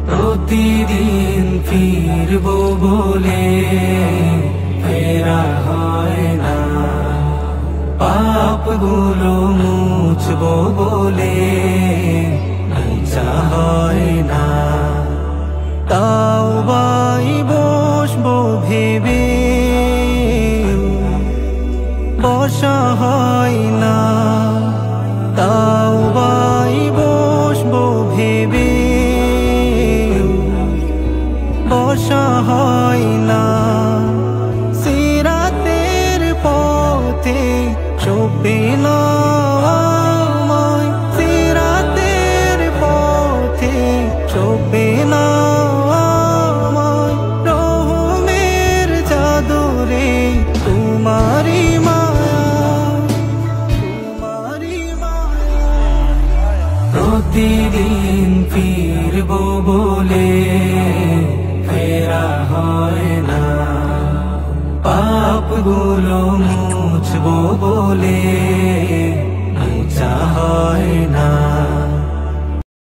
প্রতিদিন ফিরবো বলে ফেরা হয় না, পাপগুলো মুছবো বলে ইচ্ছা হয় না। তাওবায় বসবো ভেবে বসা হয় না, তাওবায় বসবো ভেবে বসা হয় না। সিরাতের পথে চোপে না আমায়, সিরাতের পথে চোপে না আমায়, রহমের চাদরে তোমারি মায়া, তোমারি মায়া। প্রতিদিন ফিরবো বলে ফেরা হয় না, পাপগুলো মুছবো বলে